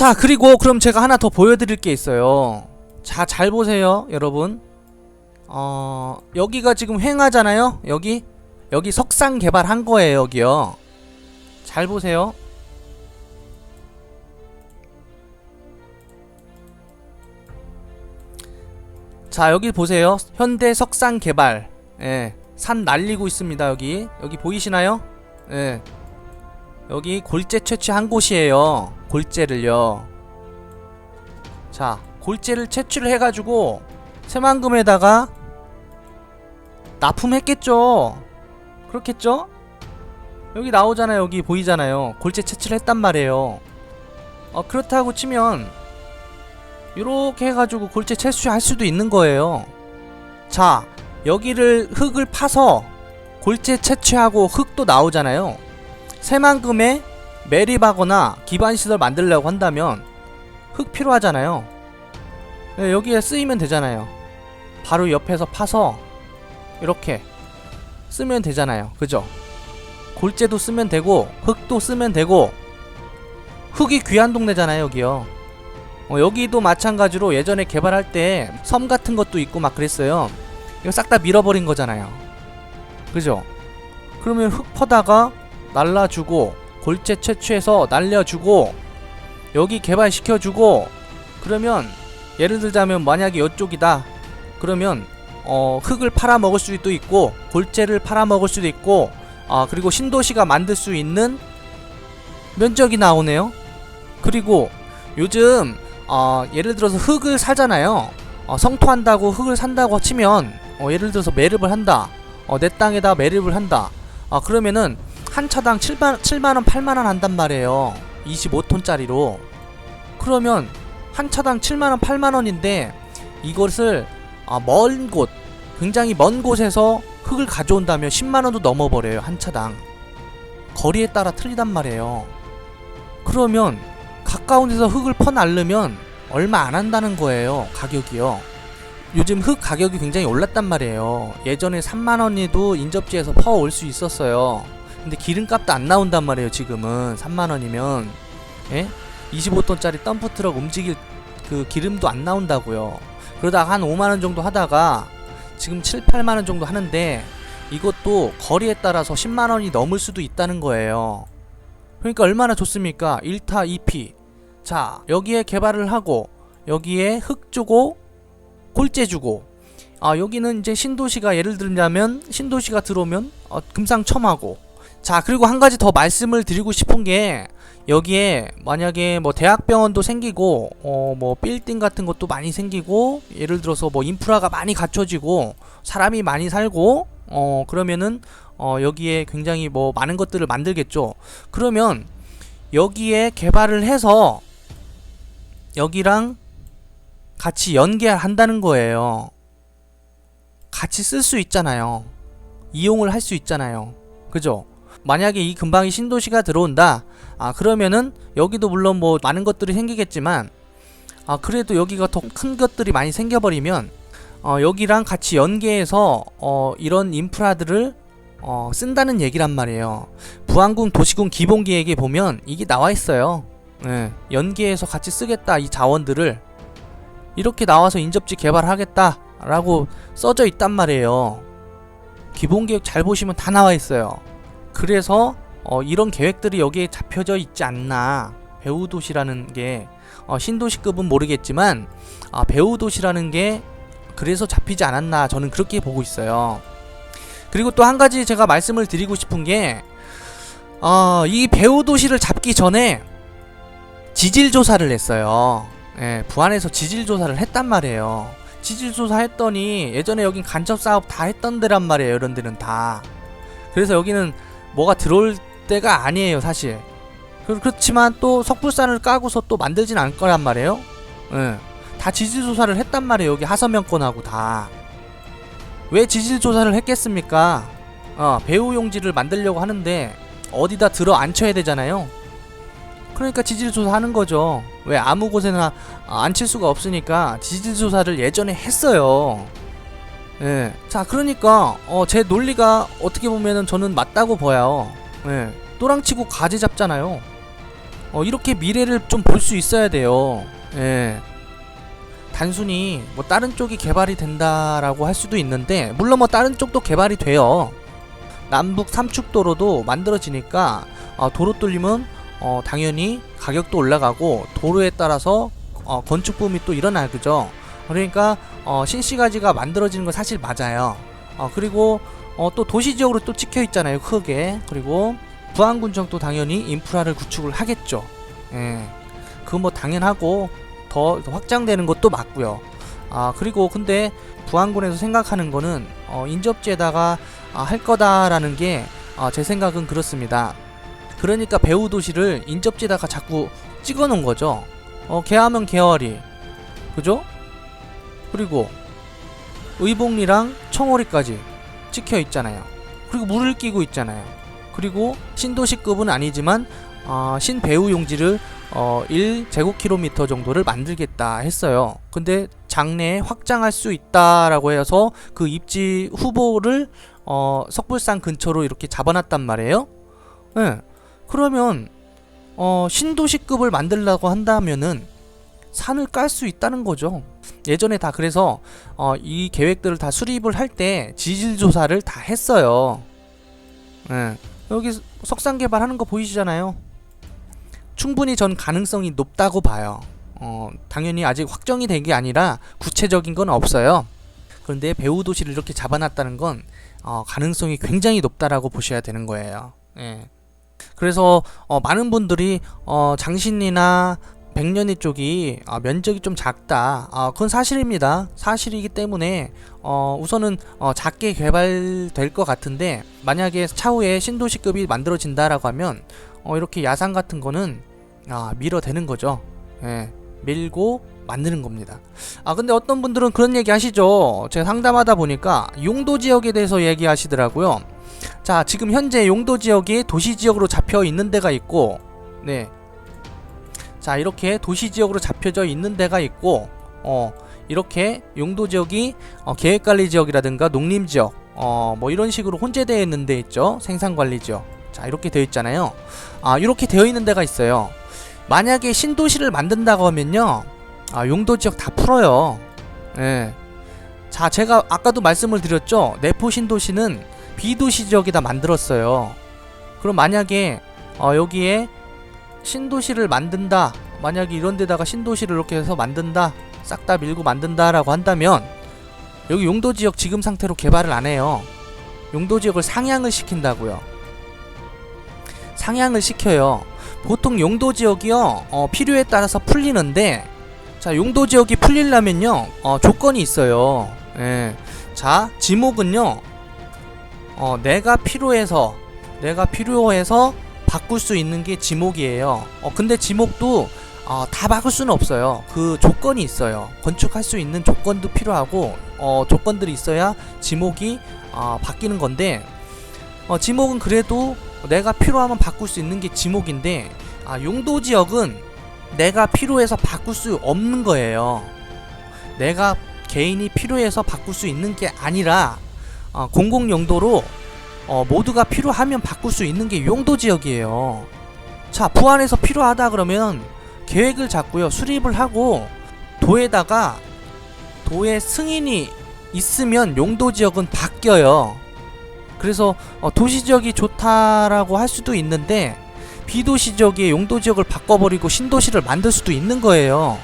자, 그리고 그럼 제가 하나 더 보여드릴 게 있어요. 자, 잘 보세요 여러분. 여기가 지금 횡하잖아요. 여기 석상 개발한 거예요. 여기요. 잘 보세요. 자, 여기 보세요. 현대 석상 개발. 예. 산 날리고 있습니다. 여기 보이시나요? 예. 여기 골재 채취한 곳이에요. 골재를요. 자, 골재를 채취를 해가지고 새만금에다가 납품했겠죠. 그렇겠죠? 여기 나오잖아요. 여기 보이잖아요. 골재 채취를 했단 말이에요. 그렇다고 치면 요렇게 해가지고 골재 채취할 수도 있는 거예요. 자, 여기를 흙을 파서 골재 채취하고 흙도 나오잖아요. 새만금에 매립하거나 기반시설 만들려고 한다면 흙 필요하잖아요. 네, 여기에 쓰이면 되잖아요. 바로 옆에서 파서 이렇게 쓰면 되잖아요. 그죠? 골재도 쓰면 되고 흙도 쓰면 되고. 흙이 귀한 동네잖아요. 여기요. 여기도 마찬가지로 예전에 개발할 때 섬 같은 것도 있고 막 그랬어요. 이거 싹 다 밀어버린 거잖아요. 그죠? 그러면 흙 퍼다가 날라주고 골재 채취해서 날려주고 여기 개발시켜주고, 그러면 예를 들자면 만약에 이쪽이다 그러면 흙을 팔아먹을 수도 있고 골재를 팔아먹을 수도 있고, 그리고 신도시가 만들 수 있는 면적이 나오네요. 그리고 요즘 예를 들어서 흙을 사잖아요. 성토한다고 흙을 산다고 치면 예를 들어서 매립을 한다. 내 땅에다 매립을 한다. 그러면은 한 차당 7만원 8만원 한단 말이에요. 25톤짜리로. 그러면 한 차당 7만원 8만원인데 이것을 먼 곳, 굉장히 먼 곳에서 흙을 가져온다면 10만원도 넘어버려요. 한 차당. 거리에 따라 틀리단 말이에요. 그러면 가까운 데서 흙을 퍼날르면 얼마 안 한다는 거예요. 가격이요. 요즘 흙 가격이 굉장히 올랐단 말이에요. 예전에 3만원에도 인접지에서 퍼올 수 있었어요. 근데 기름값도 안 나온단 말이에요. 지금은 3만원이면 25톤짜리 덤프트럭 움직일 그 기름도 안 나온다고요. 그러다가 한 5만원 정도 하다가 지금 7, 8만원 정도 하는데 이것도 거리에 따라서 10만원이 넘을 수도 있다는 거예요. 그러니까 얼마나 좋습니까? 1타 2피. 자, 여기에 개발을 하고 여기에 흙 주고 골재 주고, 여기는 이제 신도시가 예를 들자면 신도시가 들어오면 금상첨화고. 자, 그리고 한 가지 더 말씀을 드리고 싶은 게, 여기에 만약에 뭐 대학병원도 생기고 뭐 빌딩 같은 것도 많이 생기고, 예를 들어서 뭐 인프라가 많이 갖춰지고 사람이 많이 살고 그러면은 여기에 굉장히 뭐 많은 것들을 만들겠죠. 그러면 여기에 개발을 해서 여기랑 같이 연계한다는 거예요. 같이 쓸 수 있잖아요. 이용을 할 수 있잖아요. 그죠? 만약에 이 근방에 신도시가 들어온다. 그러면은 여기도 물론 뭐 많은 것들이 생기겠지만, 그래도 여기가 더 큰 것들이 많이 생겨버리면 여기랑 같이 연계해서 이런 인프라들을 쓴다는 얘기란 말이에요. 부안군 도시군 기본계획에 보면 이게 나와 있어요. 연계해서 같이 쓰겠다. 이 자원들을 이렇게 나와서 인접지 개발하겠다 라고 써져 있단 말이에요. 기본계획 잘 보시면 다 나와 있어요. 그래서 이런 계획들이 여기에 잡혀져 있지 않나. 배후도시라는 게 신도시급은 모르겠지만 배후도시라는 게 그래서 잡히지 않았나, 저는 그렇게 보고 있어요. 그리고 또 한 가지 제가 말씀을 드리고 싶은 게, 이 배후도시를 잡기 전에 지질조사를 했어요. 부안에서 지질조사를 했단 말이에요. 지질조사 했더니 예전에 여긴 간접사업 다 했던 데란 말이에요. 이런 데는 다. 그래서 여기는 뭐가 들어올 때가 아니에요 사실. 그렇지만 또 석불산을 까고서 또 만들진 않을 거란 말이에요. 다 지질조사를 했단 말이에요. 여기 하서명권하고 다. 왜 지질조사를 했겠습니까? 배후용지를 만들려고 하는데 어디다 들어 앉혀야 되잖아요. 그러니까 지질조사 하는 거죠. 왜 아무 곳에나 앉힐 수가 없으니까 지질조사를 예전에 했어요. 자, 그러니까 제 논리가 어떻게 보면은 저는 맞다고 봐요. 또랑치고 가지 잡잖아요. 이렇게 미래를 좀 볼 수 있어야 돼요. 예. 단순히 뭐 다른 쪽이 개발이 된다라고 할 수도 있는데, 물론 뭐 다른 쪽도 개발이 돼요. 남북 삼축도로도 만들어지니까 도로 뚫리면 당연히 가격도 올라가고 도로에 따라서 건축 붐이 또 일어나, 그죠? 그러니까 신시가지가 만들어지는 건 사실 맞아요. 그리고 또 도시지역으로 또 찍혀 있잖아요, 크게. 그리고 부안군청도 당연히 인프라를 구축을 하겠죠. 예. 그건 뭐 당연하고 더 확장되는 것도 맞고요. 그리고 근데 부안군에서 생각하는 거는 인접지에다가 할 거다라는 게 제 생각은 그렇습니다. 그러니까 배후 도시를 인접지에다가 자꾸 찍어 놓은 거죠. 개하면 개월이, 그죠? 그리고 의복리랑 청오리까지 찍혀 있잖아요. 그리고 물을 끼고 있잖아요. 그리고 신도시급은 아니지만 신배후 용지를 1제곱킬로미터 정도를 만들겠다 했어요. 근데 장래에 확장할 수 있다라고 해서 그 입지 후보를 석불산 근처로 이렇게 잡아놨단 말이에요. 네. 그러면 신도시급을 만들려고 한다면은 산을 깔 수 있다는 거죠. 예전에 다 그래서 이 계획들을 다 수립을 할 때 지질조사를 다 했어요. 네. 여기 석산 개발하는 거 보이시잖아요. 충분히 전 가능성이 높다고 봐요. 당연히 아직 확정이 된 게 아니라 구체적인 건 없어요. 그런데 배후 도시를 이렇게 잡아놨다는 건 가능성이 굉장히 높다라고 보셔야 되는 거예요. 예. 그래서 많은 분들이 장신리나 백년리 쪽이 면적이 좀 작다. 그건 사실입니다. 사실이기 때문에 우선은 작게 개발될 것 같은데, 만약에 차후에 신도시급이 만들어진다라고 하면 이렇게 야산 같은 거는 밀어대는 거죠. 예, 밀고 만드는 겁니다. 근데 어떤 분들은 그런 얘기 하시죠. 제가 상담하다 보니까 용도 지역에 대해서 얘기하시더라고요. 자, 지금 현재 용도 지역이 도시 지역으로 잡혀 있는 데가 있고, 네. 자, 이렇게 도시 지역으로 잡혀져 있는 데가 있고, 이렇게 용도 지역이 계획관리 지역이라든가 농림 지역, 뭐 이런 식으로 혼재되어 있는 데 있죠. 생산관리 지역. 자, 이렇게 되어 있잖아요. 이렇게 되어 있는 데가 있어요. 만약에 신도시를 만든다고 하면요, 용도 지역 다 풀어요. 예. 자, 제가 아까도 말씀을 드렸죠. 내포 신도시는 비도시 지역에다 만들었어요. 그럼 만약에 여기에 신도시를 만든다, 만약에 이런 데다가 신도시를 이렇게 해서 만든다, 싹 다 밀고 만든다라고 한다면 여기 용도 지역 지금 상태로 개발을 안 해요. 용도 지역을 상향을 시킨다고요. 상향을 시켜요. 보통 용도 지역이요, 필요에 따라서 풀리는데, 자, 용도 지역이 풀리려면요, 조건이 있어요. 예. 자, 지목은요, 내가 필요해서 바꿀 수 있는 게 지목이에요. 근데 지목도 다 바꿀 수는 없어요. 그 조건이 있어요. 건축할 수 있는 조건도 필요하고 조건들이 있어야 지목이 바뀌는 건데, 지목은 그래도 내가 필요하면 바꿀 수 있는 게 지목인데, 용도 지역은 내가 필요해서 바꿀 수 없는 거예요. 내가 개인이 필요해서 바꿀 수 있는 게 아니라 공공용도로 모두가 필요하면 바꿀 수 있는 게 용도 지역이에요. 자, 부안에서 필요하다 그러면 계획을 잡고요, 수립을 하고 도에다가 도의 승인이 있으면 용도 지역은 바뀌어요. 그래서 도시 지역이 좋다라고 할 수도 있는데, 비도시 지역에 용도 지역을 바꿔버리고 신도시를 만들 수도 있는 거예요.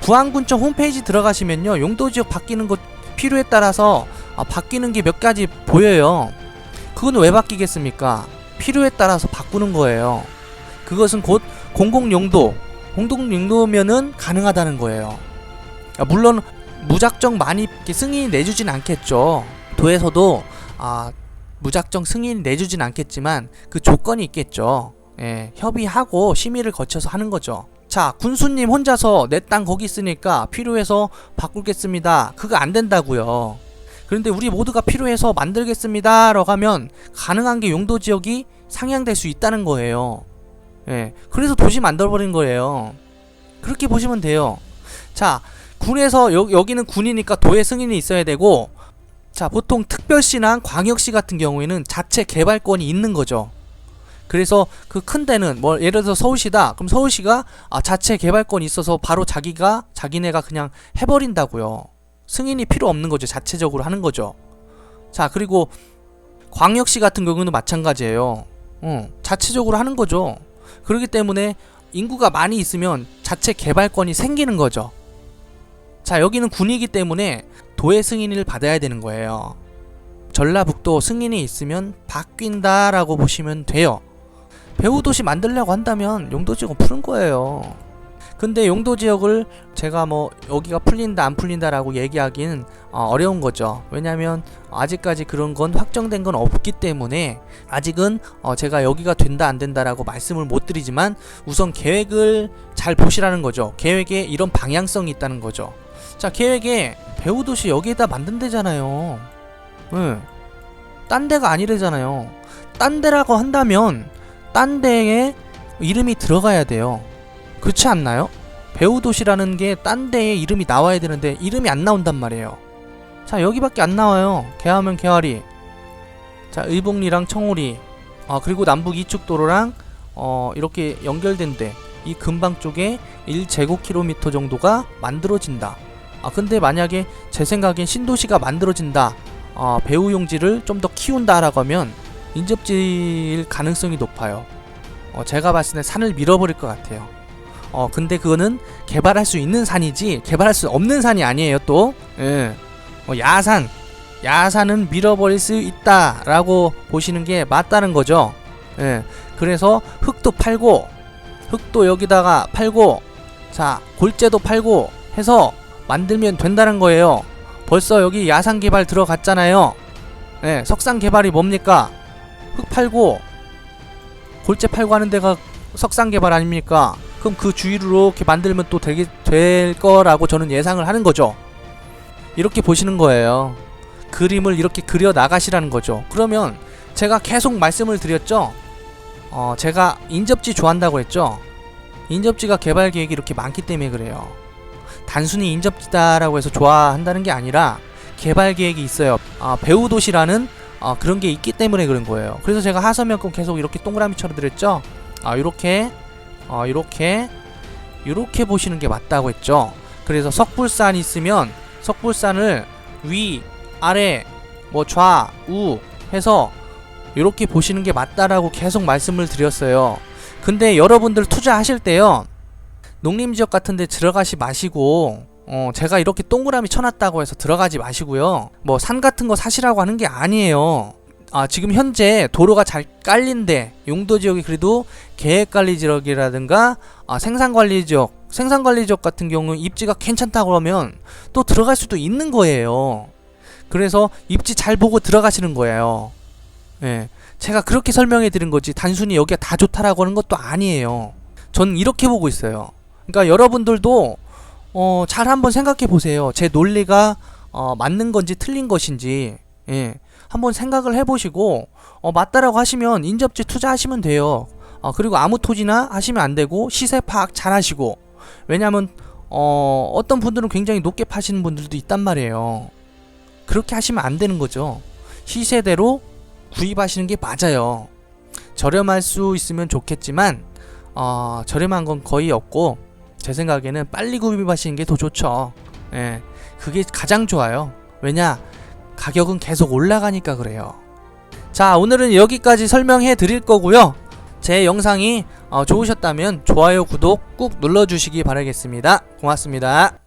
부안군청 홈페이지 들어가시면요, 용도 지역 바뀌는 것 필요에 따라서 바뀌는 게 몇 가지 보여요. 그건 왜 바뀌겠습니까? 필요에 따라서 바꾸는 거예요. 그것은 곧 공동용도면은 가능하다는 거예요. 물론 무작정 많이 승인이 내주진 않겠죠. 도에서도 무작정 승인이 내주진 않겠지만 그 조건이 있겠죠. 예, 협의하고 심의를 거쳐서 하는 거죠. 자, 군수님 혼자서 내 땅 거기 있으니까 필요해서 바꾸겠습니다. 그거 안 된다고요. 그런데 우리 모두가 필요해서 만들겠습니다 라고 하면 가능한 게 용도 지역이 상향될 수 있다는 거예요. 예, 그래서 도시 만들어버린 거예요. 그렇게 보시면 돼요. 자, 군에서 여기는 군이니까 도의 승인이 있어야 되고, 자, 보통 특별시나 광역시 같은 경우에는 자체 개발권이 있는 거죠. 그래서 그 큰 데는 뭐 예를 들어서 서울시다. 그럼 서울시가 자체 개발권이 있어서 바로 자기네가 그냥 해버린다고요. 승인이 필요 없는 거죠. 자체적으로 하는 거죠. 자, 그리고 광역시 같은 경우는 마찬가지예요. 자체적으로 하는 거죠. 그렇기 때문에 인구가 많이 있으면 자체 개발권이 생기는 거죠. 자, 여기는 군이기 때문에 도의 승인을 받아야 되는 거예요. 전라북도 승인이 있으면 바뀐다라고 보시면 돼요. 배후도시 만들려고 한다면 용도지역은 푸는 거예요. 근데 용도지역을 제가 뭐 여기가 풀린다 안 풀린다라고 얘기하기는 어려운 거죠. 왜냐면 아직까지 그런 건 확정된 건 없기 때문에 아직은 제가 여기가 된다 안 된다라고 말씀을 못 드리지만 우선 계획을 잘 보시라는 거죠. 계획에 이런 방향성이 있다는 거죠. 자, 계획에 배후도시 여기에다 만든대잖아요. 딴 데가 아니래잖아요. 딴 데라고 한다면 딴 데에 이름이 들어가야 돼요. 그렇지 않나요? 배후도시라는 게 딴 데에 이름이 나와야 되는데 이름이 안 나온단 말이에요. 자, 여기밖에 안 나와요. 개화면 개화리, 자, 의복리랑 청호리, 그리고 남북 이축도로랑 이렇게 연결된 데, 이 근방 쪽에 1제곱킬로미터 정도가 만들어진다. 근데 만약에 제 생각엔 신도시가 만들어진다, 배후용지를 좀 더 키운다라고 하면 인접지일 가능성이 높아요. 제가 봤을 때 산을 밀어버릴 것 같아요. 근데 그거는 개발할 수 있는 산이지 개발할 수 없는 산이 아니에요. 또 야산은 밀어버릴 수 있다라고 보시는 게 맞다는 거죠. 그래서 흙도 팔고, 흙도 여기다가 팔고, 자, 골재도 팔고 해서 만들면 된다는 거예요. 벌써 여기 야산 개발 들어갔잖아요. 석산 개발이 뭡니까? 흙 팔고 골재 팔고 하는 데가 석산 개발 아닙니까? 그럼 그 주위로 이렇게 만들면 또 될 거라고 저는 예상을 하는 거죠. 이렇게 보시는 거예요. 그림을 이렇게 그려 나가시라는 거죠. 그러면 제가 계속 말씀을 드렸죠. 제가 인접지 좋아한다고 했죠. 인접지가 개발 계획이 이렇게 많기 때문에 그래요. 단순히 인접지다라고 해서 좋아한다는 게 아니라 개발 계획이 있어요. 배후도시라는 그런 게 있기 때문에 그런 거예요. 그래서 제가 하서면권 계속 이렇게 동그라미처럼 드렸죠. 이렇게 보시는 게 맞다고 했죠. 그래서 석불산 있으면 석불산을 위, 아래, 뭐 좌, 우 해서 이렇게 보시는 게 맞다라고 계속 말씀을 드렸어요. 근데 여러분들 투자하실 때요, 농림지역 같은 데 들어가시 마시고 제가 이렇게 동그라미 쳐놨다고 해서 들어가지 마시고요. 뭐 산 같은 거 사시라고 하는 게 아니에요. 지금 현재 도로가 잘 깔린데 용도지역이 그래도 계획관리지역이라든가 생산관리지역 같은 경우는 입지가 괜찮다고 하면 또 들어갈 수도 있는 거예요. 그래서 입지 잘 보고 들어가시는 거예요. 제가 그렇게 설명해 드린 거지 단순히 여기가 다 좋다라고 하는 것도 아니에요. 전 이렇게 보고 있어요. 그러니까 여러분들도 잘 한번 생각해 보세요. 제 논리가 맞는 건지 틀린 것인지 한번 생각을 해보시고 맞다라고 하시면 인접지 투자하시면 돼요. 그리고 아무 토지나 하시면 안 되고 시세 파악 잘 하시고, 왜냐면 어떤 분들은 굉장히 높게 파시는 분들도 있단 말이에요. 그렇게 하시면 안 되는 거죠. 시세대로 구입하시는 게 맞아요. 저렴할 수 있으면 좋겠지만 저렴한 건 거의 없고, 제 생각에는 빨리 구입하시는 게 더 좋죠. 그게 가장 좋아요. 왜냐? 가격은 계속 올라가니까 그래요. 자, 오늘은 여기까지 설명해 드릴 거고요. 제 영상이 좋으셨다면 좋아요, 구독 꾹 눌러주시기 바라겠습니다. 고맙습니다.